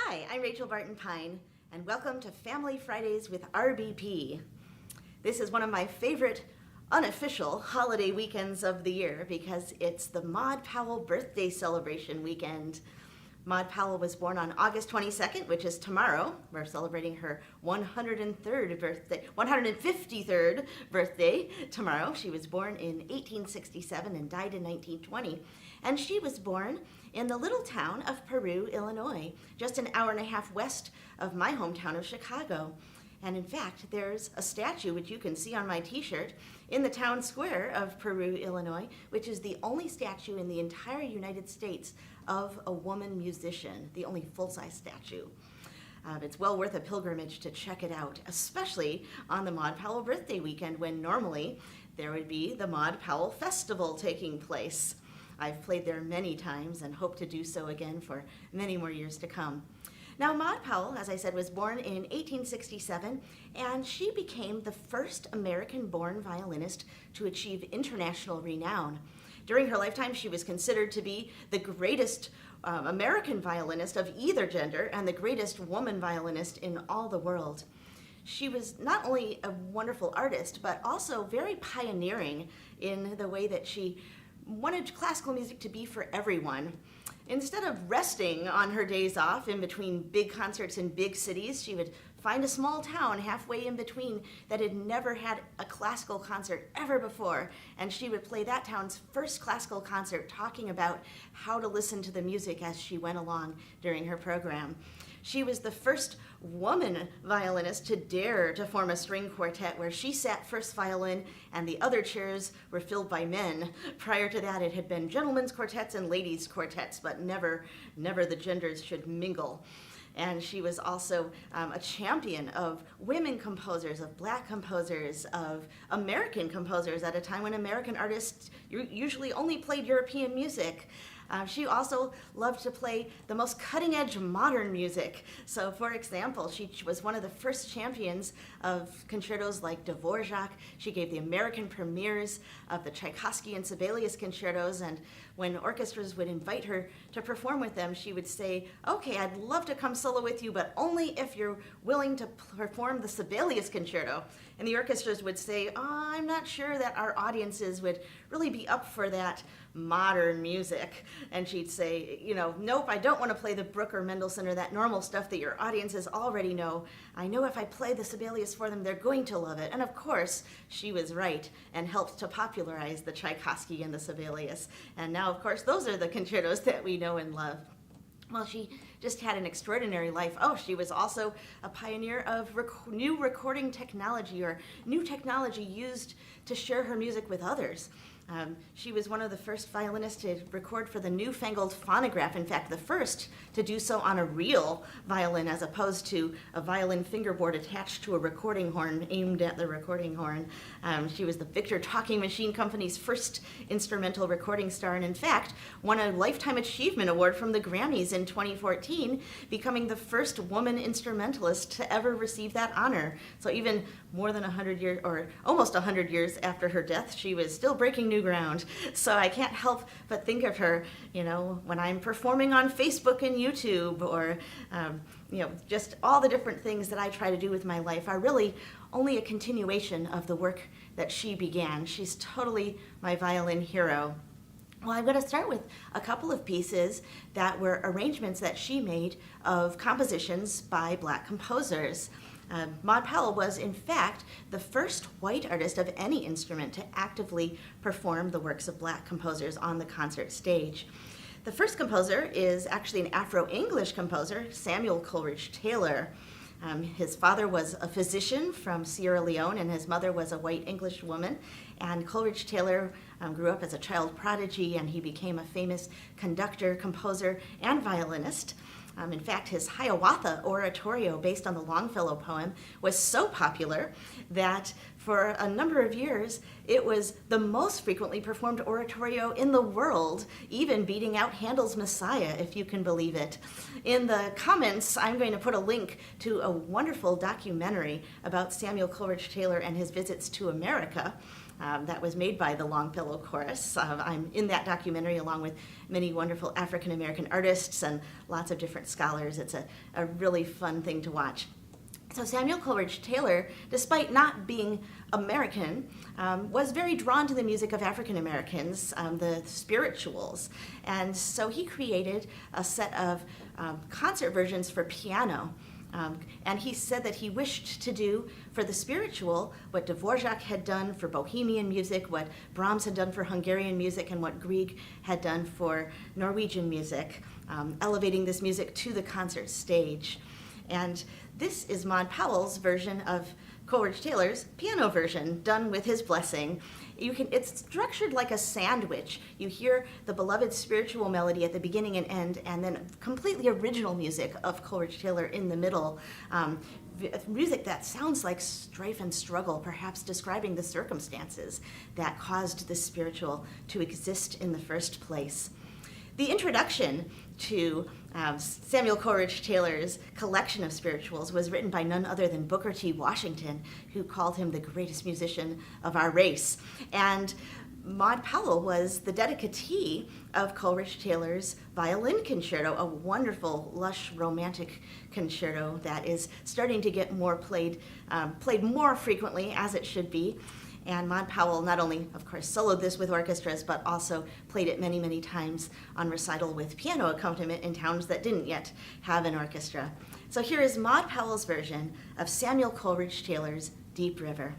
Hi, I'm Rachel Barton Pine, and welcome to Family Fridays with RBP. This is one of my favorite unofficial holiday weekends of the year because it's the Maud Powell birthday celebration weekend. Maud Powell was born on August 22nd, which is tomorrow. We're celebrating her 153rd birthday tomorrow. She was born in 1867 and died in 1920. And she was born in the little town of Peru, Illinois, just an hour and a half west of my hometown of Chicago. And in fact, there's a statue, which you can see on my t-shirt, in the town square of Peru, Illinois, which is the only statue in the entire United States of a woman musician, the only full-size statue. It's well worth a pilgrimage to check it out, especially on the Maud Powell birthday weekend when normally there would be the Maud Powell Festival taking place. I've played there many times and hope to do so again for many more years to come. Now, Maud Powell, as I said, was born in 1867, and she became the first American-born violinist to achieve international renown. During her lifetime, she was considered to be the greatest American violinist of either gender and the greatest woman violinist in all the world. She was not only a wonderful artist, but also very pioneering in the way that she wanted classical music to be for everyone. Instead of resting on her days off in between big concerts in big cities, she would find a small town halfway in between that had never had a classical concert ever before, and she would play that town's first classical concert, talking about how to listen to the music as she went along during her program. She was the first woman violinist to dare to form a string quartet where she sat first violin and the other chairs were filled by men. Prior to that, it had been gentlemen's quartets and ladies' quartets, but never the genders should mingle. And she was also a champion of women composers, of black composers, of American composers at a time when American artists usually only played European music. She also loved to play the most cutting-edge modern music. So, for example, she was one of the first champions of concertos like Dvorak. She gave the American premieres of the Tchaikovsky and Sibelius concertos, and when orchestras would invite her to perform with them, she would say, "Okay, I'd love to come solo with you, but only if you're willing to perform the Sibelius concerto." And the orchestras would say, "I'm not sure that our audiences would really be up for that modern music." And she'd say, "Nope, I don't want to play the Bruch or Mendelssohn or that normal stuff that your audiences already know. I know if I play the Sibelius for them, they're going to love it." And of course, she was right and helped to popularize the Tchaikovsky and the Sibelius. And now, of course, those are the concertos that we know and love. Well, she just had an extraordinary life. Oh, she was also a pioneer of new recording technology, or new technology used to share her music with others. She was one of the first violinists to record for the newfangled phonograph. In fact, the first to do so on a real violin as opposed to a violin fingerboard attached to a recording horn aimed at the recording horn. She was the Victor Talking Machine Company's first instrumental recording star, and in fact, won a Lifetime Achievement Award from the Grammys in 2014, becoming the first woman instrumentalist to ever receive that honor. So even more than 100 years, or almost 100 years after her death, she was still breaking new ground. So I can't help but think of her, when I'm performing on Facebook and YouTube, or, just all the different things that I try to do with my life are really only a continuation of the work that she began. She's totally my violin hero. Well, I'm going to start with a couple of pieces that were arrangements that she made of compositions by black composers. Maud Powell was, in fact, the first white artist of any instrument to actively perform the works of black composers on the concert stage. The first composer is actually an Afro-English composer, Samuel Coleridge-Taylor. His father was a physician from Sierra Leone, and his mother was a white English woman. And Coleridge-Taylor grew up as a child prodigy, and he became a famous conductor, composer, and violinist. In fact, his Hiawatha oratorio, based on the Longfellow poem, was so popular that for a number of years, it was the most frequently performed oratorio in the world, even beating out Handel's Messiah, if you can believe it. In the comments, I'm going to put a link to a wonderful documentary about Samuel Coleridge-Taylor and his visits to America. that was made by the Longfellow Chorus. I'm in that documentary along with many wonderful African American artists and lots of different scholars. It's a really fun thing to watch. So Samuel Coleridge-Taylor, despite not being American, was very drawn to the music of African Americans, the spirituals. And so he created a set of concert versions for piano. And he said that he wished to do for the spiritual what Dvorak had done for Bohemian music, what Brahms had done for Hungarian music, and what Grieg had done for Norwegian music, elevating this music to the concert stage. And this is Maud Powell's version of Coleridge-Taylor's piano version, done with his blessing. It's structured like a sandwich. You hear the beloved spiritual melody at the beginning and end, and then completely original music of Coleridge-Taylor in the middle. Music that sounds like strife and struggle, perhaps describing the circumstances that caused the spiritual to exist in the first place. The introduction to Samuel Coleridge-Taylor's collection of spirituals was written by none other than Booker T. Washington, who called him the greatest musician of our race. And Maud Powell was the dedicatee of Coleridge-Taylor's violin concerto, a wonderful, lush, romantic concerto that is starting to get more played more frequently, as it should be. And Maud Powell not only, of course, soloed this with orchestras, but also played it many, many times on recital with piano accompaniment in towns that didn't yet have an orchestra. So here is Maud Powell's version of Samuel Coleridge-Taylor's Deep River.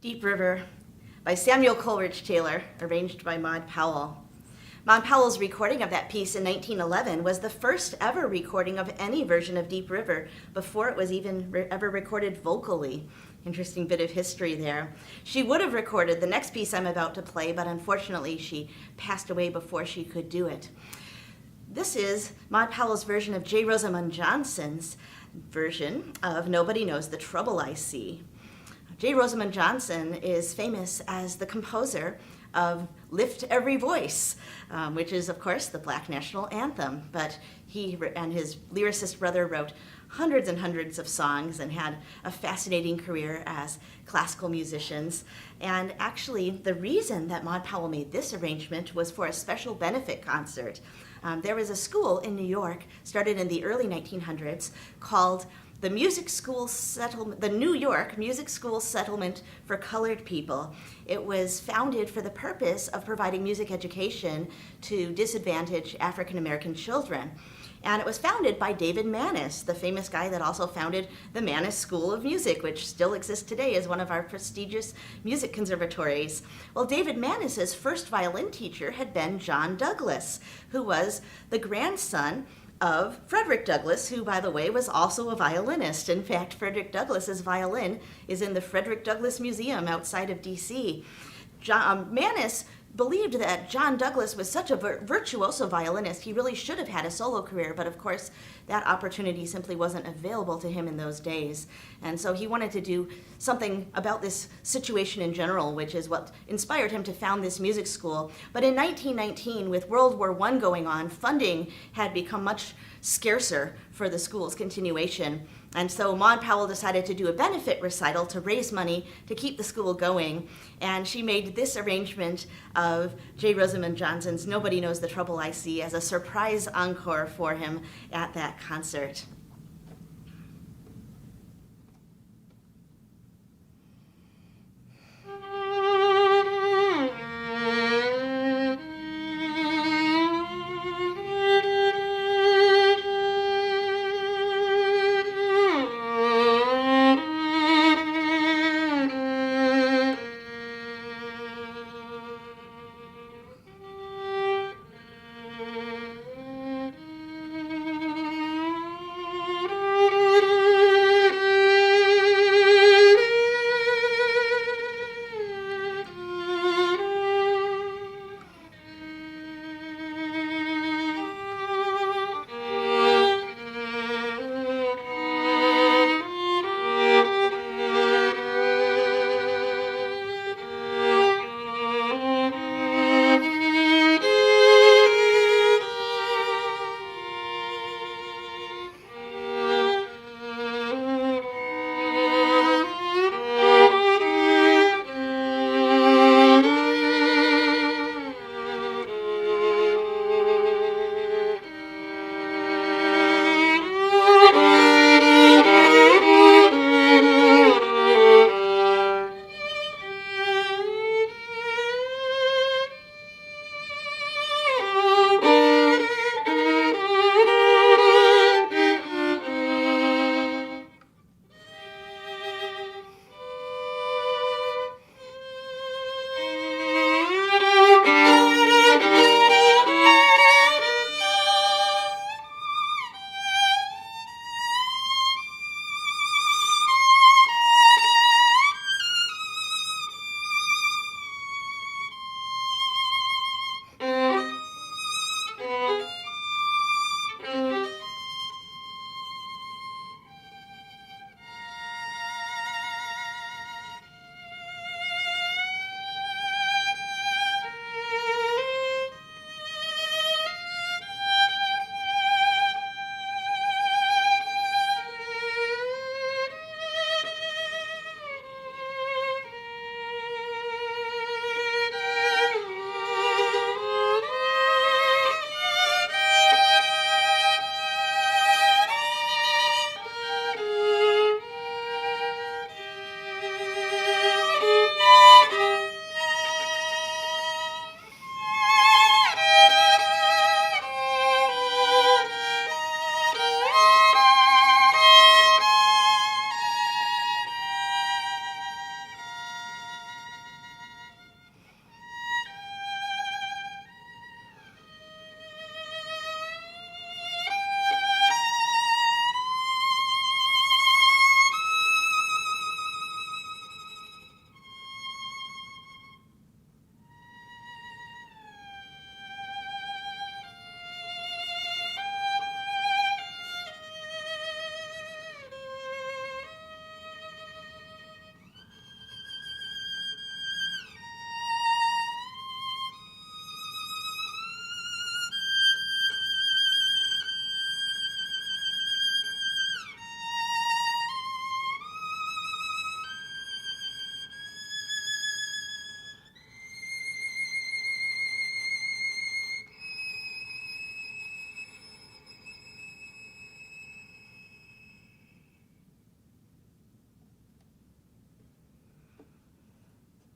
Deep River by Samuel Coleridge-Taylor, arranged by Maud Powell. Maud Powell's recording of that piece in 1911 was the first ever recording of any version of Deep River before it was even ever recorded vocally. Interesting bit of history there. She would have recorded the next piece I'm about to play, but unfortunately she passed away before she could do it. This is Maud Powell's version of J. Rosamond Johnson's version of Nobody Knows the Trouble I See. J. Rosamond Johnson is famous as the composer of Lift Every Voice, which is, of course, the Black National Anthem. But he and his lyricist brother wrote hundreds and hundreds of songs and had a fascinating career as classical musicians. And actually, the reason that Maud Powell made this arrangement was for a special benefit concert. There was a school in New York, started in the early 1900s, called the New York Music School Settlement for Colored People. It was founded for the purpose of providing music education to disadvantaged African American children. And it was founded by David Manis, the famous guy that also founded the Manis School of Music, which still exists today as one of our prestigious music conservatories. Well, David Manis's first violin teacher had been John Douglas, who was the grandson of Frederick Douglass, who, by the way, was also a violinist. In fact, Frederick Douglass's violin is in the Frederick Douglass Museum outside of D.C. Manis believed that John Douglas was such a virtuoso violinist, he really should have had a solo career, but of course that opportunity simply wasn't available to him in those days. And so he wanted to do something about this situation in general, which is what inspired him to found this music school. But in 1919, with World War I going on, funding had become much scarcer for the school's continuation. And so Maud Powell decided to do a benefit recital to raise money to keep the school going. And she made this arrangement of J. Rosamond Johnson's Nobody Knows the Trouble I See as a surprise encore for him at that concert.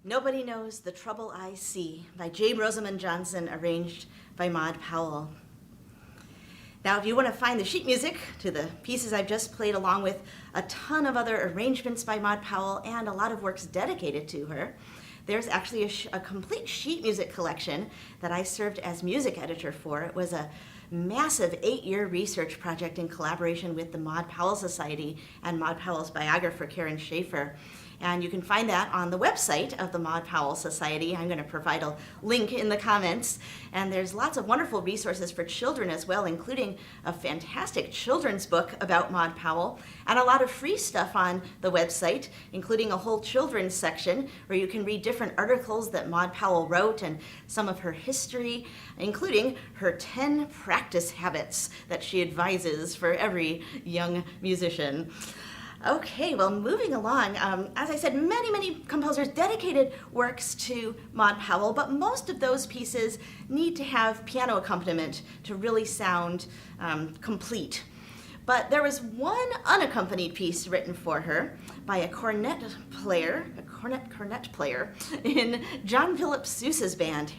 Nobody Knows the Trouble I See by Rosamond Johnson, arranged by Maud Powell. Now, if you want to find the sheet music to the pieces I've just played, along with a ton of other arrangements by Maud Powell and a lot of works dedicated to her, there's actually a complete sheet music collection that I served as music editor for. It was a massive 8-year research project in collaboration with the Maud Powell Society and Maud Powell's biographer, Karen Schaefer. And you can find that on the website of the Maud Powell Society. I'm going to provide a link in the comments. And there's lots of wonderful resources for children as well, including a fantastic children's book about Maud Powell, and a lot of free stuff on the website, including a whole children's section where you can read different articles that Maud Powell wrote and some of her history, including her 10 practice habits that she advises for every young musician. Okay, well, moving along, as I said, many composers dedicated works to Maud Powell, but most of those pieces need to have piano accompaniment to really sound complete. But there was one unaccompanied piece written for her by a cornet player in John Philip Sousa's band,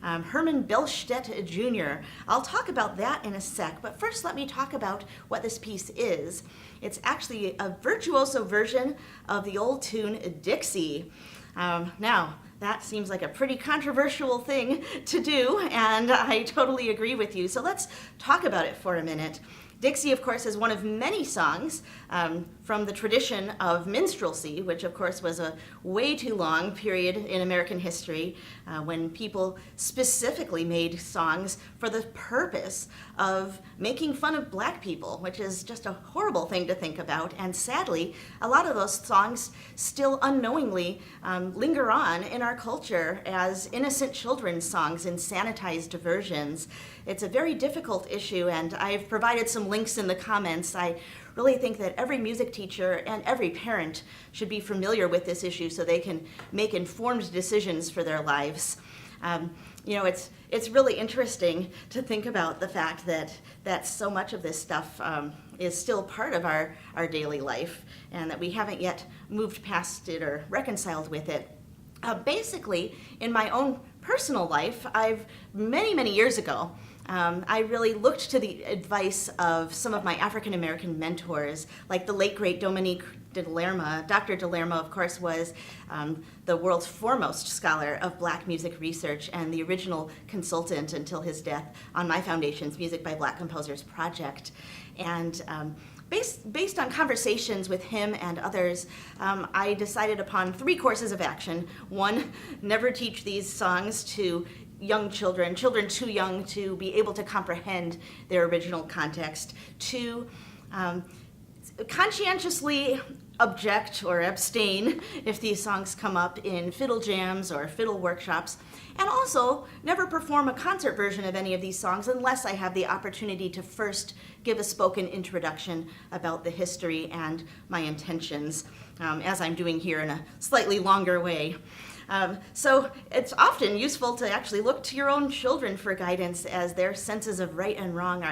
Herman Bellstedt Jr. I'll talk about that in a sec, but first let me talk about what this piece is. It's actually a virtuoso version of the old tune Dixie. Now, that seems like a pretty controversial thing to do, and I totally agree with you. So let's talk about it for a minute. Dixie, of course, is one of many songs from the tradition of minstrelsy, which, of course, was a way too long period in American history when people specifically made songs for the purpose of making fun of black people, which is just a horrible thing to think about. And sadly, a lot of those songs still unknowingly linger on in our culture as innocent children's songs in sanitized versions. It's a very difficult issue, and I've provided some links in the comments. I really think that every music teacher and every parent should be familiar with this issue so they can make informed decisions for their lives. It's really interesting to think about the fact that so much of this stuff is still part of our daily life, and that we haven't yet moved past it or reconciled with it. Basically, in my own personal life, many years ago, I really looked to the advice of some of my African American mentors, like the late great Dominique de Lerma. Dr. de Lerma, of course, was the world's foremost scholar of black music research and the original consultant until his death on my foundation's Music by Black Composers project. And based on conversations with him and others, I decided upon 3 courses of action. 1, never teach these songs to young children too young to be able to comprehend their original context. 2, conscientiously object or abstain if these songs come up in fiddle jams or fiddle workshops, and also never perform a concert version of any of these songs unless I have the opportunity to first give a spoken introduction about the history and my intentions, as I'm doing here in a slightly longer way. So it's often useful to actually look to your own children for guidance, as their senses of right and wrong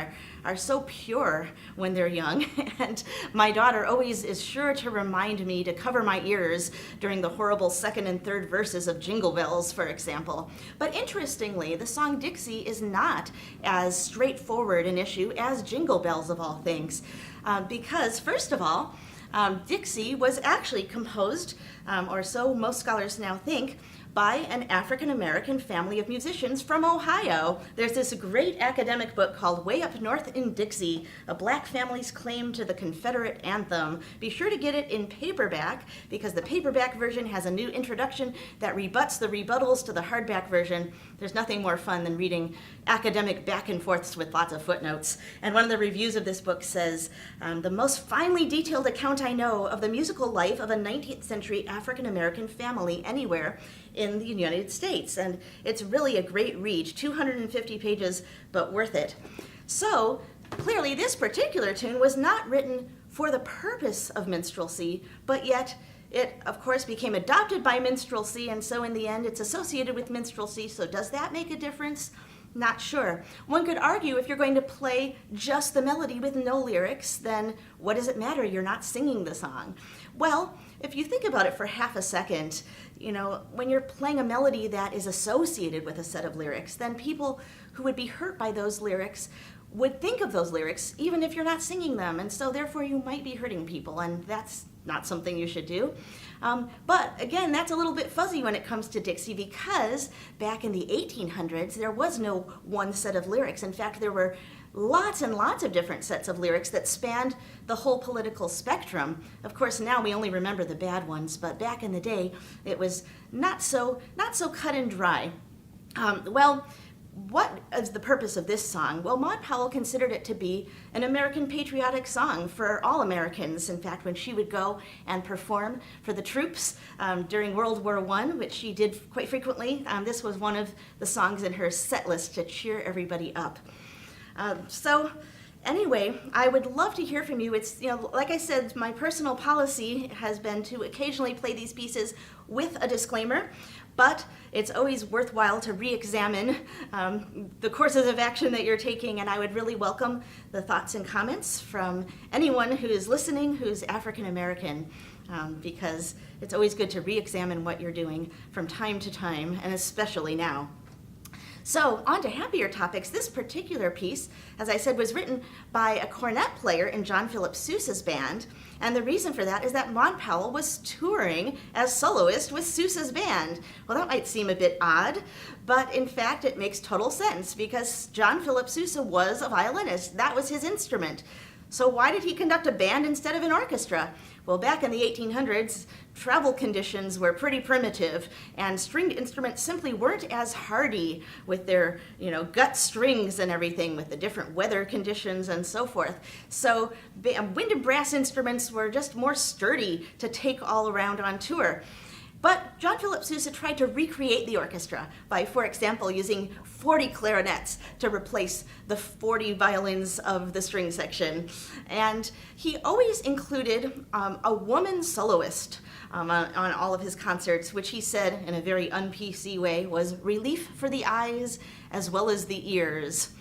are so pure when they're young. And my daughter always is sure to remind me to cover my ears during the horrible 2nd and 3rd verses of Jingle Bells, for example. But interestingly, the song Dixie is not as straightforward an issue as Jingle Bells, of all things, because, first of all, Dixie was actually composed, or so most scholars now think, by an African-American family of musicians from Ohio. There's this great academic book called Way Up North in Dixie, A Black Family's Claim to the Confederate Anthem. Be sure to get it in paperback, because the paperback version has a new introduction that rebuts the rebuttals to the hardback version. There's nothing more fun than reading academic back and forths with lots of footnotes. And one of the reviews of this book says, the most finely detailed account I know of the musical life of a 19th century African-American family anywhere in the United States. And it's really a great read, 250 pages, but worth it. So clearly this particular tune was not written for the purpose of minstrelsy, but yet it, of course, became adopted by minstrelsy, and so in the end it's associated with minstrelsy. So does that make a difference? Not sure. One could argue if you're going to play just the melody with no lyrics, then what does it matter? You're not singing the song. Well, if you think about it for half a second, when you're playing a melody that is associated with a set of lyrics, then people who would be hurt by those lyrics would think of those lyrics even if you're not singing them, and so therefore you might be hurting people, and that's not something you should do. But again, that's a little bit fuzzy when it comes to Dixie, because back in the 1800s there was no one set of lyrics. In fact, there were lots and lots of different sets of lyrics that spanned the whole political spectrum. Of course, now we only remember the bad ones, but back in the day it was not so cut and dry. What is the purpose of this song? Well, Maud Powell considered it to be an American patriotic song for all Americans. In fact, when she would go and perform for the troops during World War I, which she did quite frequently, this was one of the songs in her set list to cheer everybody up. Anyway, I would love to hear from you. It's, like I said, my personal policy has been to occasionally play these pieces with a disclaimer, but it's always worthwhile to re-examine the courses of action that you're taking, and I would really welcome the thoughts and comments from anyone who is listening who's African American, because it's always good to re-examine what you're doing from time to time, and especially now. So, on to happier topics. This particular piece, as I said, was written by a cornet player in John Philip Sousa's band, and the reason for that is that Maud Powell was touring as soloist with Sousa's band. Well, that might seem a bit odd, but in fact it makes total sense, because John Philip Sousa was a violinist. That was his instrument. So why did he conduct a band instead of an orchestra? Well, back in the 1800s, travel conditions were pretty primitive, and stringed instruments simply weren't as hardy with their, gut strings and everything, with the different weather conditions and so forth. So wind and brass instruments were just more sturdy to take all around on tour. But John Philip Sousa tried to recreate the orchestra by, for example, using 40 clarinets to replace the 40 violins of the string section. And he always included a woman soloist on all of his concerts, which he said in a very un-PC way was relief for the eyes as well as the ears.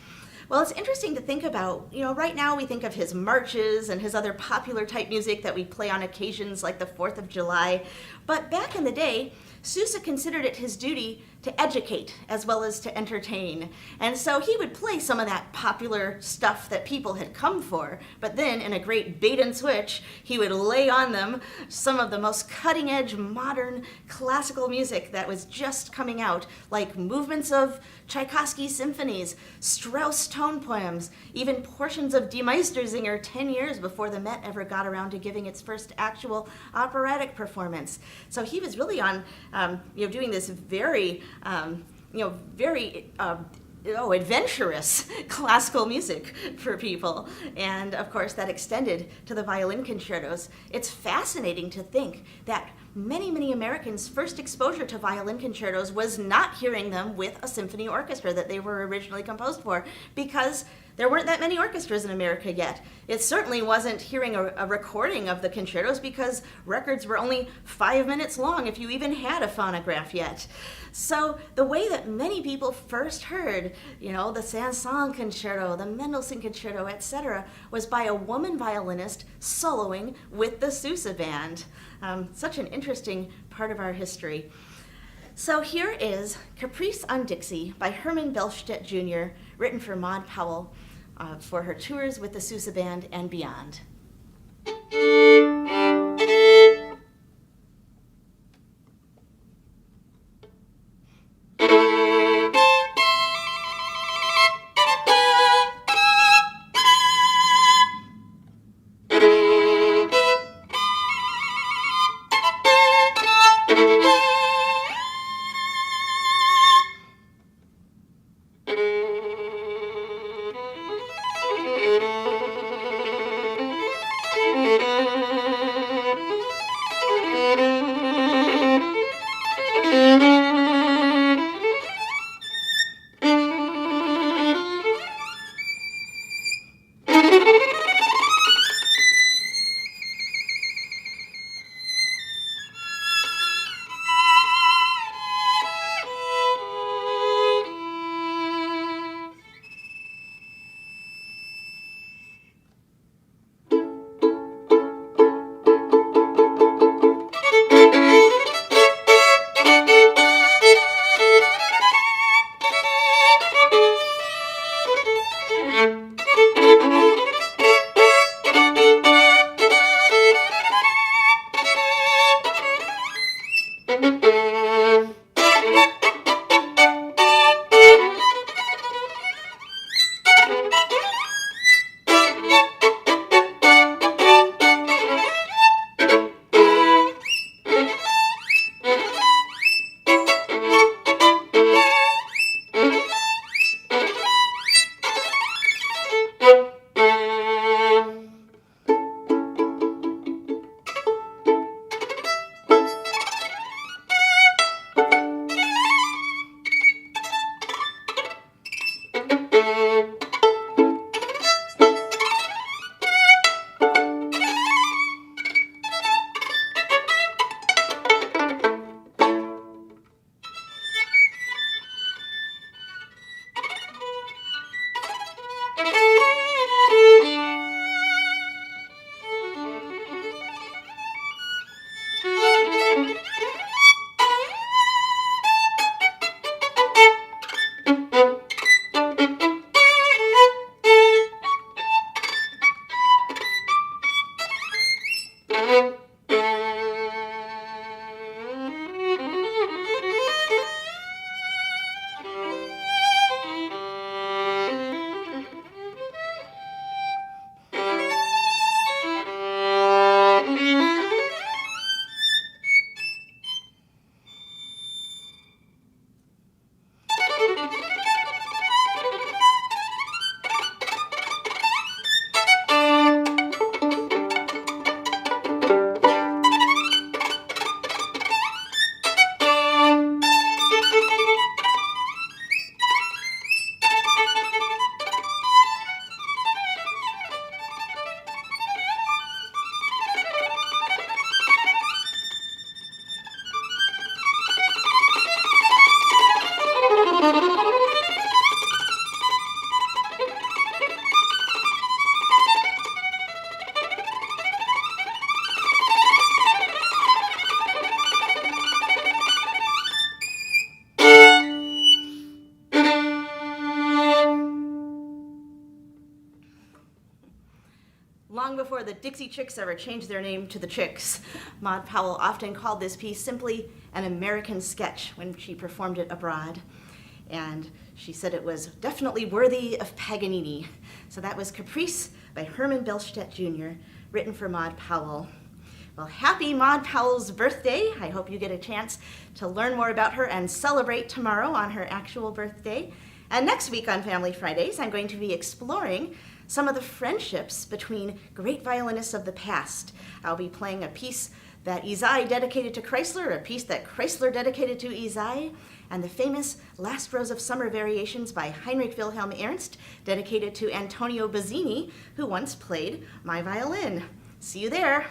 Well, it's interesting to think about, right now we think of his marches and his other popular type music that we play on occasions like the 4th of July. But back in the day, Sousa considered it his duty to educate as well as to entertain. And so he would play some of that popular stuff that people had come for, but then in a great bait and switch, he would lay on them some of the most cutting-edge modern classical music that was just coming out, like movements of Tchaikovsky's symphonies, Strauss tone poems, even portions of Die Meistersinger 10 years before the Met ever got around to giving its first actual operatic performance. So he was really on, doing this very adventurous classical music for people. And of course that extended to the violin concertos. It's fascinating to think that many Americans' first exposure to violin concertos was not hearing them with a symphony orchestra that they were originally composed for, because there weren't that many orchestras in America yet. It certainly wasn't hearing a recording of the concertos, because records were only 5 minutes long if you even had a phonograph yet. So the way that many people first heard, the Saint-Saëns concerto, the Mendelssohn concerto, etc., was by a woman violinist soloing with the Sousa Band. Such an interesting part of our history. So here is Caprice on Dixie by Herman Bellstedt Jr., written for Maud Powell for her tours with the Sousa Band and beyond. Long before the Dixie Chicks ever changed their name to the Chicks, Maud Powell often called this piece simply an American sketch when she performed it abroad. And she said it was definitely worthy of Paganini. So that was Caprice by Herman Bellstedt Jr., written for Maud Powell. Well, happy Maud Powell's birthday. I hope you get a chance to learn more about her and celebrate tomorrow on her actual birthday. And next week on Family Fridays, I'm going to be exploring some of the friendships between great violinists of the past. I'll be playing a piece that Ysaye dedicated to Chrysler, a piece that Chrysler dedicated to Ysaye, and the famous Last Rose of Summer variations by Heinrich Wilhelm Ernst, dedicated to Antonio Bazzini, who once played my violin. See you there.